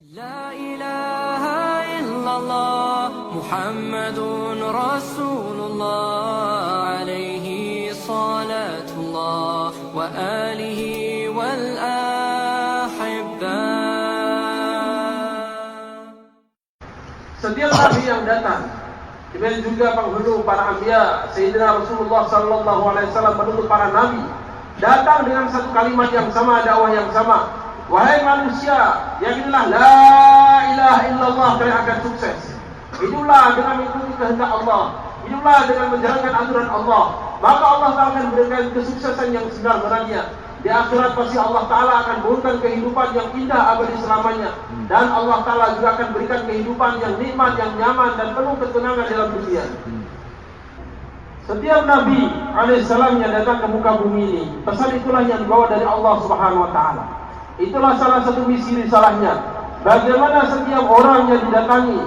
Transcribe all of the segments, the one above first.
لا إله إلا الله محمد رسول الله عليه صلاة الله وآله والأحبة. Setiap nabi yang datang, demikian juga penghulu para anbiya, Sayyidina Rasulullah sallallahu alaihi wasallam menuntut para nabi datang dengan satu kalimat yang sama, dakwah yang sama. Wahai manusia, yakinilah la ilaha illallah, kalian akan sukses. Hiduplah dengan mengikuti kehendak Allah, hiduplah dengan menjalankan aturan Allah, maka Allah Ta'ala akan berikan kesuksesan yang sebenarnya. Di akhirat pasti Allah Ta'ala akan berikan kehidupan yang indah abadi selamanya. Dan Allah Ta'ala juga akan berikan kehidupan yang nikmat, yang nyaman, dan penuh ketenangan dalam dunia. Setiap Nabi alaihissalam yang datang ke muka bumi ini, pesan itulah yang dibawa dari Allah Subhanahu wa Ta'ala. Itulah salah satu misi risalahnya. Bagaimana setiap orang yang didatangi,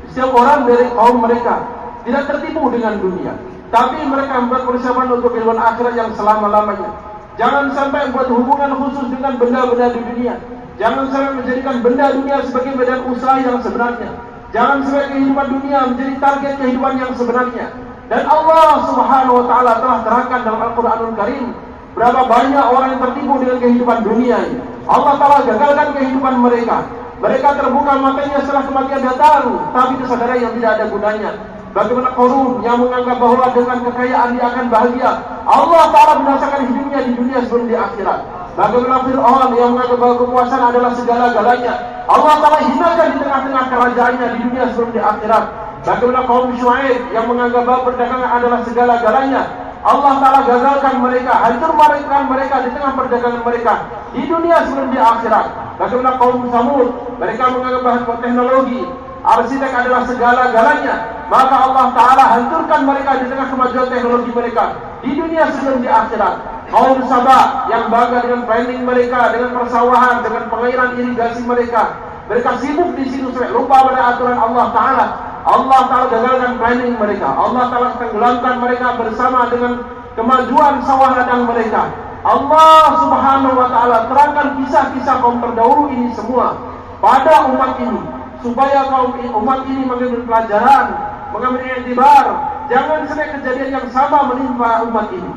setiap orang dari kaum mereka tidak tertipu dengan dunia, tapi mereka membuat persiapan untuk kehidupan akhirat yang selama-lamanya. Jangan sampai membuat hubungan khusus dengan benda-benda di dunia. Jangan sampai menjadikan benda dunia sebagai medan usaha yang sebenarnya. Jangan sampai kehidupan dunia menjadi target kehidupan yang sebenarnya. Dan Allah Subhanahu wa Ta'ala telah terangkan dalam Al-Quranul Karim berapa banyak orang yang tertipu dengan kehidupan dunia ini. Allah Ta'ala gagalkan kehidupan mereka. Mereka terbuka matanya setelah kematian datang, tapi kesadaran yang tidak ada gunanya. Bagaimana Qarun yang menganggap bahwa dengan kekayaan dia akan bahagia. Allah Ta'ala binasakan hidupnya di dunia sebelum di akhirat. Bagaimana Fir'aun yang menganggap bahwa kekuasaan adalah segala-galanya. Allah Ta'ala hinakan di tengah-tengah kerajaannya di dunia sebelum di akhirat. Bagaimana kaum Syuaib yang menganggap bahwa perdagangan adalah segala-galanya. Allah Ta'ala gagalkan mereka, hancurkan mereka di tengah perdagangan mereka di dunia sebelum di akhirat. Bagaimana kaum Samud, mereka menganggap bahwa teknologi, arsitek adalah segala-galanya, maka Allah Ta'ala hancurkan mereka di tengah kemajuan teknologi mereka di dunia sebelum di akhirat. Kaum Sabah yang bangga dengan planning mereka, dengan persawahan, dengan pengairan irigasi mereka sibuk di situ sampai lupa pada aturan Allah Ta'ala. Allah Ta'ala gagalkan planning mereka. Allah Ta'ala tenggelamkan mereka bersama dengan kemajuan sawah ladang mereka. Allah Subhanahu wa Ta'ala terangkan kisah-kisah kaum terdahulu ini semua pada umat ini, supaya umat ini mengambil pelajaran, mengambil iktibar. Jangan sampai kejadian yang sama menimpa umat ini.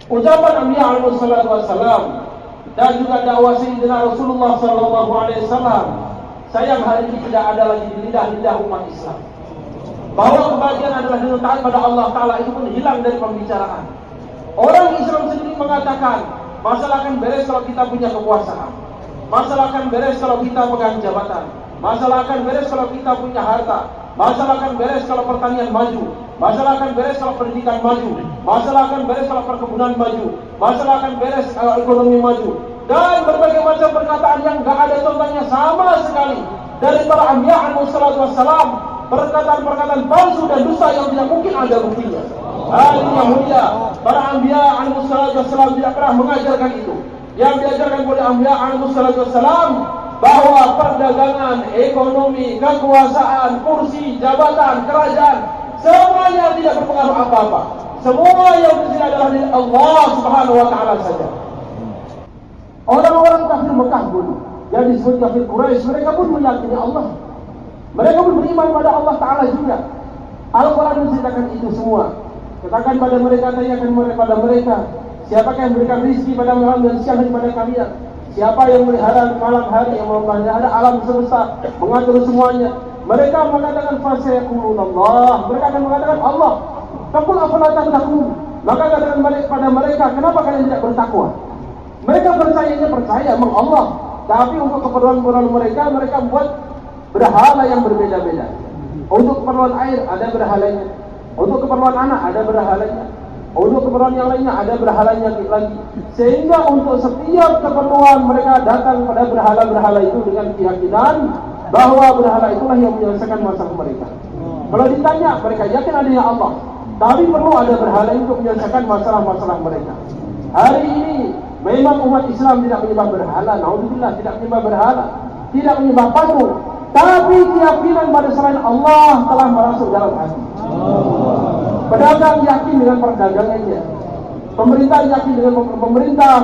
Ucapan Nabi alaihi wasallam dan juga dakwah Sayyidina Rasulullah sallallahu alaihi wasallam sayang hari ini tidak ada lagi di lidah-lidah umat Islam. Bahwa kebahagiaan adalah dengan taat pada Allah Ta'ala itu pun hilang dari pembicaraan. Orang Islam sendiri mengatakan masalah akan beres kalau kita punya kekuasaan, masalah akan beres kalau kita pegang jabatan, masalah akan beres kalau kita punya harta, masalah akan beres kalau pertanian maju, masalah akan beres kalau pendidikan maju, masalah akan beres kalau perkebunan maju, masalah akan beres kalau ekonomi maju, dan berbagai macam perkataan yang tidak ada contohnya sama sekali dari para anbiya alaihi salatu wassalam. Perkataan-perkataan palsu dan dusta yang tidak mungkin ada buktinya. Hal yang mulia, para anbiya alaihi salatu wassalam tidak pernah mengajarkan itu. Yang diajarkan oleh anbiya alaihi salatu wassalam bahwa perdagangan, ekonomi, kekuasaan, kursi, jabatan, kerajaan, semuanya tidak berpengaruh apa-apa. Semua yang bersih adalah dari Allah Subhanahu wa Ta'ala saja. Orang-orang kafir Mekah pun, yang disebut kafir Quraisy, mereka pun meyakini Allah. Mereka pun beriman pada Allah Ta'ala juga. Al-Quran menceritakan itu semua. Katakan pada mereka, tanyakan pada mereka, siapakah yang memberikan rizki pada malam dan siang daripada kalian? Siapa yang melihara malam hari, yang melihara alam semesta, mengatur semuanya? Mereka mengatakan fasayaqulun Allah. Mereka akan mengatakan Allah. Faqul afala tattaqun. Maka katakan pada mereka, kenapa kalian tidak bertakwa? Mereka percaya memang Allah, tapi untuk keperluan mereka membuat berhala yang berbeda-beda. Untuk keperluan air ada berhalanya, untuk keperluan anak ada berhalanya, untuk keperluan yang lainnya ada berhalanya lagi. Sehingga untuk setiap keperluan mereka datang pada berhala-berhala itu dengan keyakinan bahwa berhala itulah yang menyelesaikan masalah mereka. Kalau ditanya, mereka yakin adanya Allah, tapi perlu ada berhala untuk menyelesaikan masalah-masalah mereka. Hari ini memang umat Islam tidak menyembah berhala, naudzubillah, tidak menyembah berhala, tidak menyembah patung, tapi keyakinan pada selain Allah telah masuk dalam hati. Pedagang yakin dengan perdagangannya, pemerintah yakin dengan pemerintah,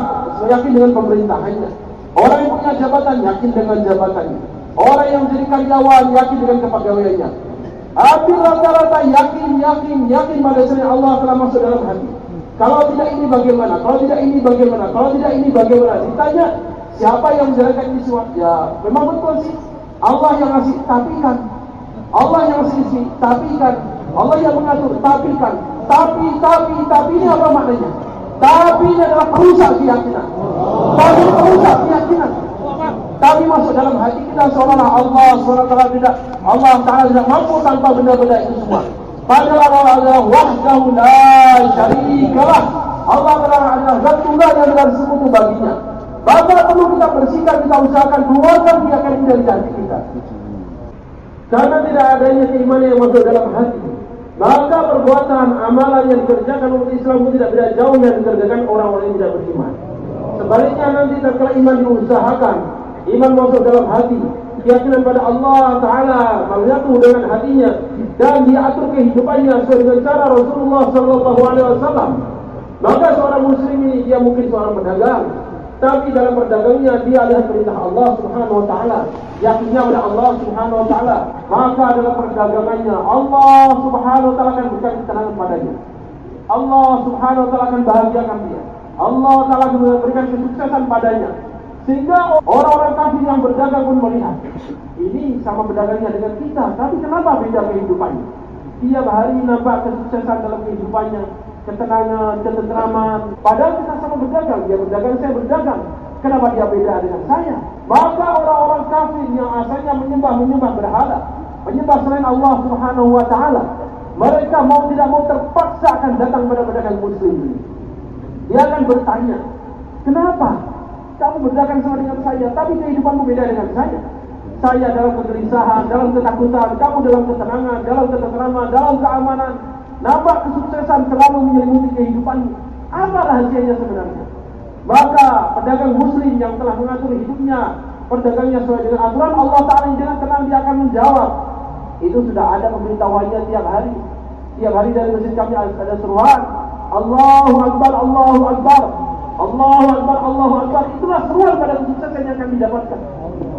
yakin dengan pemerintahannya. Orang yang punya jabatan yakin dengan jabatannya. Orang yang jadi karyawan yakin dengan kepegawaiannya. Hampir rata-rata yakin pada sini Allah telah masuk dalam hati. Kalau tidak ini bagaimana? Kalau tidak ini bagaimana? Kalau tidak ini bagaimana? Ditanya siapa yang menjalankan ini semua? Ya memang betul sih. Allah yang ngasih, tapi kan. Allah yang ngasih isi, tapi kan. Allah yang mengatur, tapi kan. Tapi ini apa maknanya? Tapi ini adalah perusak keyakinan. Tapi ini perusak keyakinan. Tapi masuk dalam hati kita seolah-olah Allah SWT tidak, Allah Ta'ala tidak mampu tanpa benda-benda itu semua. Padahal Allah adalah wahdahu la syarikalah. Allah adalah zat tunggal yang tidak bersekutu baginya. Maka perlu kita bersihkan, kita usahakan keluarkan keyakinan ini dari hati kita. Karena tidak adanya keimanan yang masuk dalam hati, maka perbuatan amalan yang dikerjakan umat Islam itu tidak beda jauh yang dikerjakan orang-orang yang tidak beriman. Sebaliknya nanti tatkala iman diusahakan, iman masuk dalam hati, keyakinan pada Allah Ta'ala menyatu dengan hatinya, dan dia atur kehidupannya sesuai dengan cara Rasulullah SAW. Maka seorang muslim ini dia mungkin seorang pedagang, tapi dalam perdagangnya dia adalah perintah Allah Subhanahu Wa Ta'ala, yakinnya pada Allah Subhanahu Wa Ta'ala. Maka dalam perdagangannya Allah Subhanahu Wa Ta'ala akan berikan ketenangan padanya. Allah Subhanahu Wa Ta'ala akan bahagiakan dia. Allah Ta'ala akan memberikan kesuksesan padanya. Sehingga orang-orang kafir yang berdagang pun melihat, ini sama berdagangnya dengan kita, tapi kenapa beda kehidupannya? Tiap hari nampak kesuksesan dalam kehidupannya, ketenangan, ketenteraman. Padahal kita sama berdagang, dia berdagang, saya berdagang. Kenapa dia beda dengan saya? Maka orang-orang kafir yang asalnya menyembah berhala, menyembah selain Allah Subhanahu Wa Ta'ala, mereka mau tidak mau terpaksa akan datang pada pedagang muslim ini. Dia akan bertanya, kenapa kamu berdagang sama dengan saya, tapi kehidupanmu beda dengan saya? Saya dalam kegelisahan, dalam ketakutan, kamu dalam ketenangan, dalam ketenteraman, dalam keamanan. Nampak kesuksesan selalu menyelimuti kehidupanmu. Apa rahasianya sebenarnya? Maka pedagang muslim yang telah mengatur hidupnya, perdagangnya sesuai dengan aturan Allah Ta'ala yang dengan tenang, dia akan menjawab. Itu sudah ada pemberitahuannya tiap hari. Tiap hari dari masjid kami ada seruan, Allahu Akbar, Allahu Akbar, Allahu Akbar, Allahu Akbar. Itulah seruan pada kesuksesan yang kami dapatkan.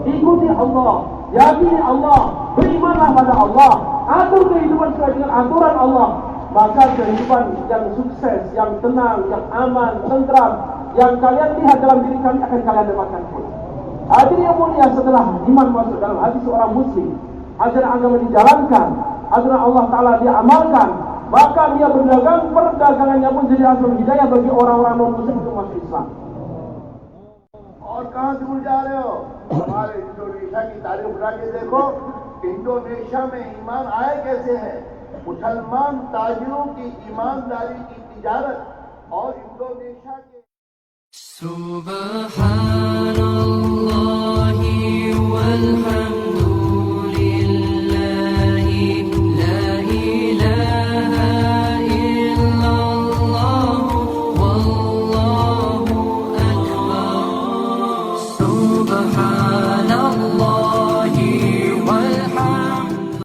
Ikuti Allah, yakini Allah, berimanlah pada Allah, atur kehidupan sesuai dengan aturan Allah. Maka kehidupan yang sukses, yang tenang, yang aman, tentram, yang kalian lihat dalam diri kami akan kalian dapatkan pula. Hadirin yang mulia, setelah iman masuk dalam hati seorang muslim, ajaran agama dijalankan, aturan Allah Ta'ala diamalkan, maka dia berdagang, perdagangannya pun jadi asal hidayah bagi orang-orang non-muslim untuk masuk Islam. और कहां से जा रहे हो? हमारे इंडोनेशिया की तारीफ उठा के देखो, इंडोनेशिया में ईमान आए कैसे है? मुसलमान ताजिरों की ईमानदारी की तिजारत और इंडोनेशिया के Subhanallah